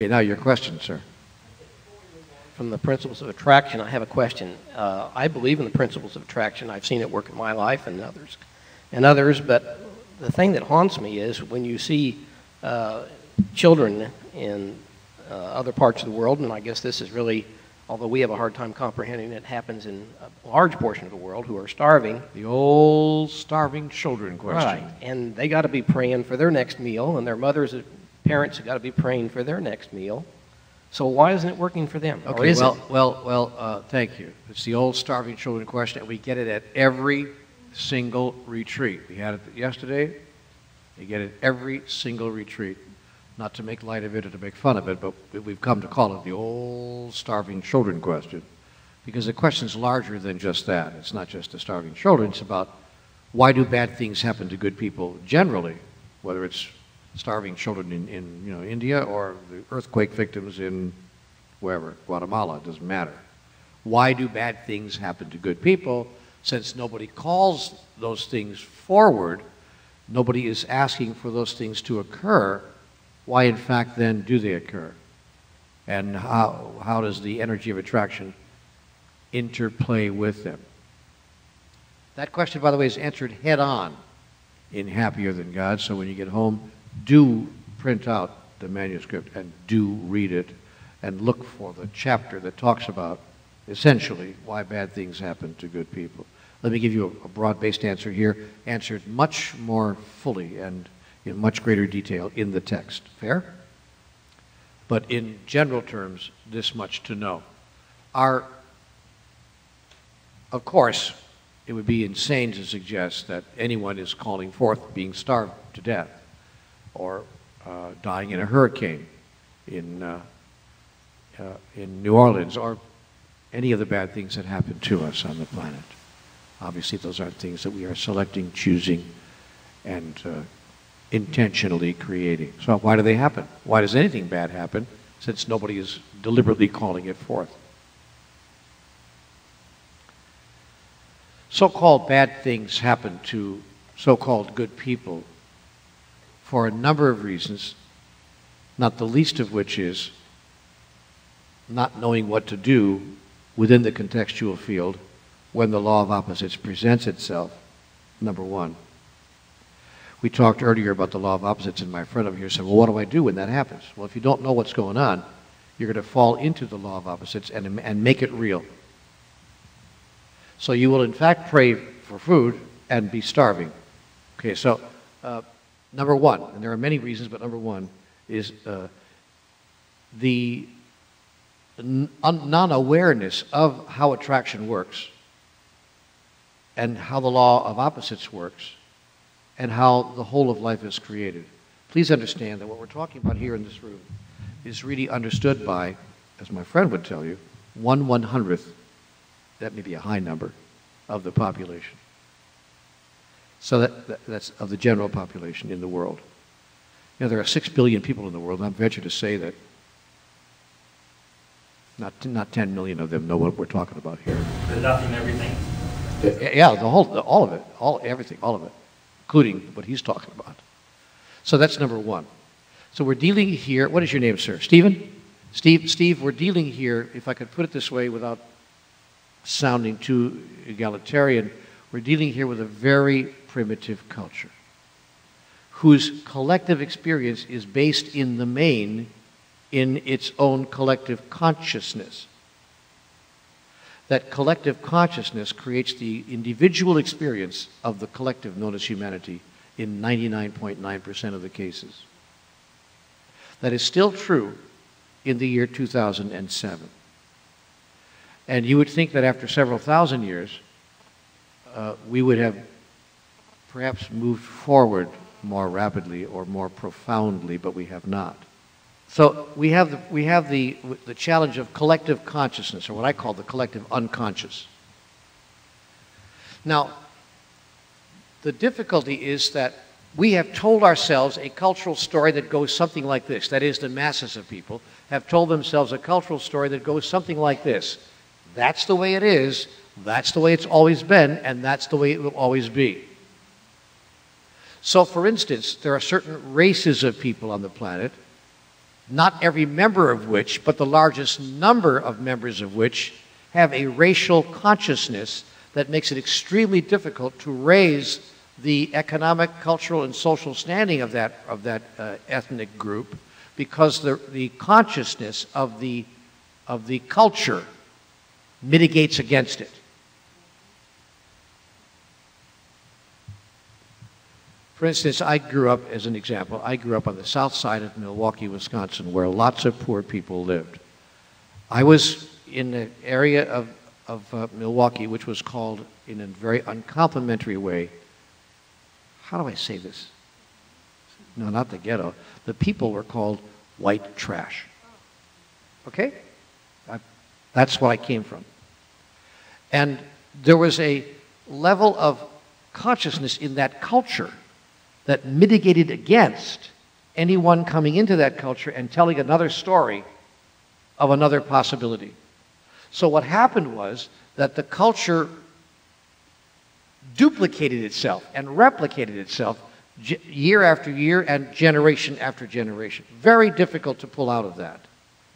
Okay, now your question, sir. From the principles of attraction, I have a question. I believe in the principles of attraction. I've seen it work in my life and others. But the thing that haunts me is when you see children in other parts of the world, and I guess this is really, although we have a hard time comprehending it, happens in a large portion of the world, who are starving. The old starving children question. Right, and they got to be praying for their next meal, and their parents have got to be praying for their next meal. So why isn't it working for them? Okay, thank you. It's the old starving children question, and we get it at every single retreat. We had it yesterday. You get it every single retreat. Not to make light of it or to make fun of it, but we've come to call it the old starving children question, because the question's larger than just that. It's not just the starving children. It's about why do bad things happen to good people generally, whether it's starving children in India or the earthquake victims in wherever, Guatemala, it doesn't matter. Why do bad things happen to good people? Since nobody calls those things forward, nobody is asking for those things to occur, why in fact then do they occur? And how does the energy of attraction interplay with them? That question, by the way, is answered head on in Happier Than God, so when you get home, do print out the manuscript and do read it and look for the chapter that talks about essentially why bad things happen to good people. Let me give you a broad-based answer here, answered much more fully and in much greater detail in the text. Fair? But in general terms, this much to know. Of course, it would be insane to suggest that anyone is calling forth being starved to death or dying in a hurricane in New Orleans, or any of the bad things that happen to us on the planet. Obviously, those aren't things that we are selecting, choosing, and intentionally creating. So why do they happen? Why does anything bad happen, since nobody is deliberately calling it forth? So-called bad things happen to so-called good people for a number of reasons, not the least of which is not knowing what to do within the contextual field when the law of opposites presents itself, number one. We talked earlier about the law of opposites, and my friend over here said, well, what do I do when that happens? Well, if you don't know what's going on, you're going to fall into the law of opposites and make it real. So you will, in fact, pray for food and be starving. Okay, so number one, and there are many reasons, but number one is the non-awareness of how attraction works and how the law of opposites works and how the whole of life is created. Please understand that what we're talking about here in this room is really understood by, as my friend would tell you, 1/100th, that may be a high number, of the population. So that's of the general population in the world. You know, there are 6 billion people in the world, and I venture to say that not 10 million of them know what we're talking about here. The nothing, everything? Yeah, all of it, everything, all of it, including what he's talking about. So that's number one. So we're dealing here, what is your name, sir? Stephen? Steve, we're dealing here, if I could put it this way without sounding too egalitarian, we're dealing here with a very primitive culture whose collective experience is based in the main in its own collective consciousness. That collective consciousness creates the individual experience of the collective known as humanity in 99.9% of the cases. That is still true in the year 2007. And you would think that after several thousand years, we would have perhaps moved forward more rapidly or more profoundly, but we have not. So we have the challenge of collective consciousness, or what I call the collective unconscious. Now, the difficulty is that we have told ourselves a cultural story that goes something like this. That is, the masses of people have told themselves a cultural story that goes something like this. That's the way it is, that's the way it's always been, and that's the way it will always be. So, for instance, there are certain races of people on the planet not every member of which, but the largest number of members of which, have a racial consciousness that makes it extremely difficult to raise the economic, cultural, and social standing of that ethnic group, because the consciousness of the culture mitigates against it. For instance, I grew up, as an example, I grew up on the south side of Milwaukee, Wisconsin, where lots of poor people lived. I was in an area of Milwaukee which was called, in a very uncomplimentary way, how do I say this? No, not the ghetto. The people were called white trash. Okay? That's what I came from. And there was a level of consciousness in that culture that mitigated against anyone coming into that culture and telling another story of another possibility. So what happened was that the culture duplicated itself and replicated itself year after year and generation after generation. Very difficult to pull out of that.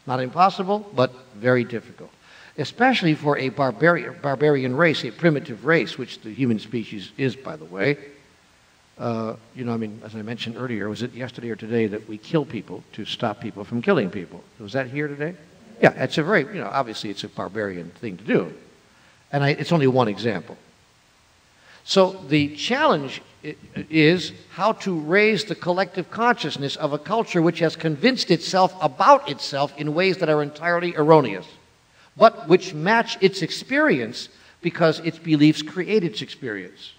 Not impossible, but very difficult. Especially for a barbarian race, a primitive race, which the human species is, by the way. You know, I mean, as I mentioned earlier, was it yesterday or today that we kill people to stop people from killing people? Was that here today? Yeah, it's a very, you know, obviously it's a barbarian thing to do. And it's only one example. So the challenge is how to raise the collective consciousness of a culture which has convinced itself about itself in ways that are entirely erroneous, but which match its experience because its beliefs create its experience.